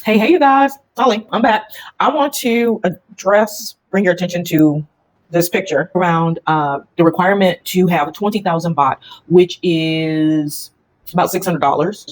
Hey, you guys. Holly, I'm back. I want to bring your attention to this picture around the requirement to have 20,000 baht, which is about $600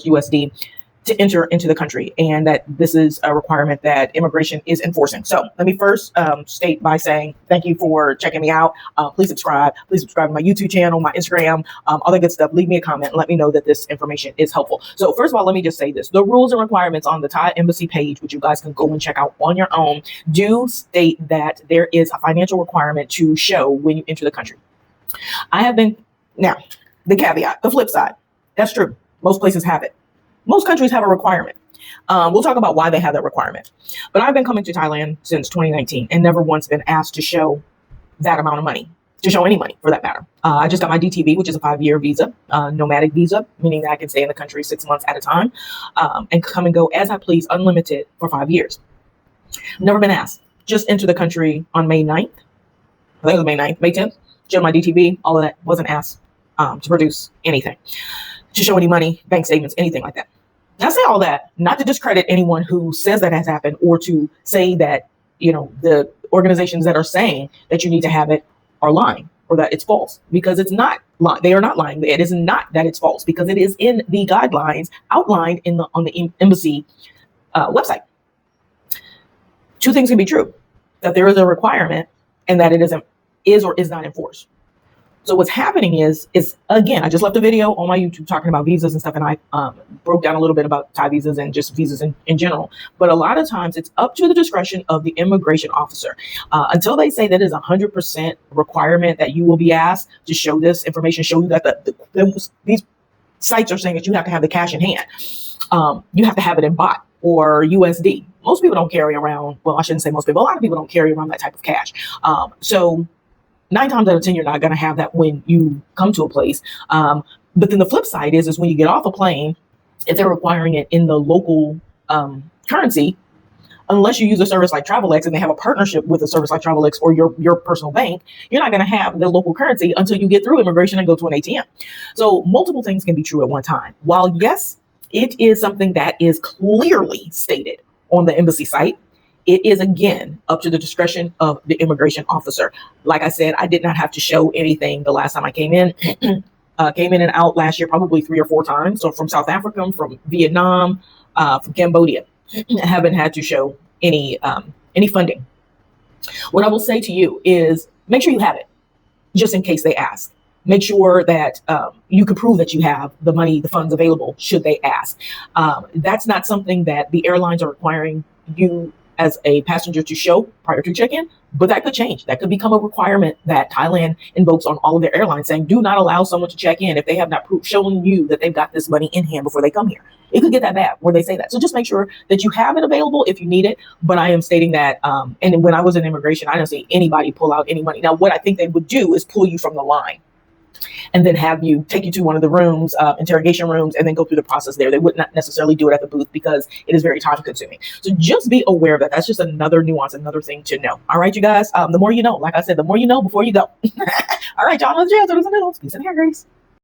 USD, to enter into the country, and that this is a requirement that immigration is enforcing. So let me first state by saying thank you for checking me out. Please subscribe. Please subscribe to my YouTube channel, my Instagram, all that good stuff. Leave me a comment and let me know that this information is helpful. So first of all, let me just say this. The rules and requirements on the Thai embassy page, which you guys can go and check out on your own, do state that there is a financial requirement to show when you enter the country. Now, the caveat, the flip side, that's true. Most places have it. Most countries have a requirement. We'll talk about why they have that requirement. But I've been coming to Thailand since 2019 and never once been asked to show that amount of money, to show any money for that matter. I just got my DTV, which is a 5-year visa, nomadic visa, meaning that I can stay in the country 6 months at a time and come and go as I please, unlimited for 5 years. Never been asked. Just enter the country on May 9th. I think it was May 9th, May 10th. Showed my DTV, all of that. Wasn't asked to produce anything, to show any money, bank statements, anything like that. And I say all that not to discredit anyone who says that has happened, or to say that, the organizations that are saying that you need to have it are lying, or that it's false, because it's not lying. They are not lying. It is not that it's false, because it is in the guidelines outlined on the embassy website. Two things can be true: that there is a requirement and that it is or is not enforced. So what's happening is again, I just left a video on my YouTube talking about visas and stuff, and I broke down a little bit about Thai visas and just visas in general. But a lot of times it's up to the discretion of the immigration officer. Until they say that is 100% requirement that you will be asked to show this information, show you that these sites are saying that you have to have the cash in hand. You have to have it in baht or USD. Most people don't carry around, well, I shouldn't say most people, a lot of people don't carry around that type of cash. So 9 times out of 10, you're not going to have that when you come to a place. But then the flip side is when you get off a plane, if they're requiring it in the local currency, unless you use a service like TravelX and they have a partnership with a service like TravelX or your personal bank, you're not going to have the local currency until you get through immigration and go to an ATM. So multiple things can be true at one time. While yes, it is something that is clearly stated on the embassy site, it is, again, up to the discretion of the immigration officer. Like I said, I did not have to show anything the last time I came in. Came in and out last year probably 3 or 4 times. So from South Africa, from Vietnam, from Cambodia, I haven't had to show any funding. What I will say to you is make sure you have it, just in case they ask. Make sure that you can prove that you have the money, the funds available should they ask. That's not something that the airlines are requiring you as a passenger to show prior to check-in, but that could change. That could become a requirement that Thailand invokes on all of their airlines, saying do not allow someone to check in if they have not shown you that they've got this money in hand before they come here. It could get that bad where they say that. So just make sure that you have it available if you need it. But I am stating that, and when I was in immigration, I didn't see anybody pull out any money. Now, what I think they would do is pull you from the line and then take you to one of the rooms, interrogation rooms, and then go through the process there. They would not necessarily do it at the booth because it is very time consuming. So just be aware of that. That's just another nuance, another thing to know. All right, you guys, the more you know, like I said, the more you know before you go. All right, y'all, let's jam to the middle. Peace and hair, Grace.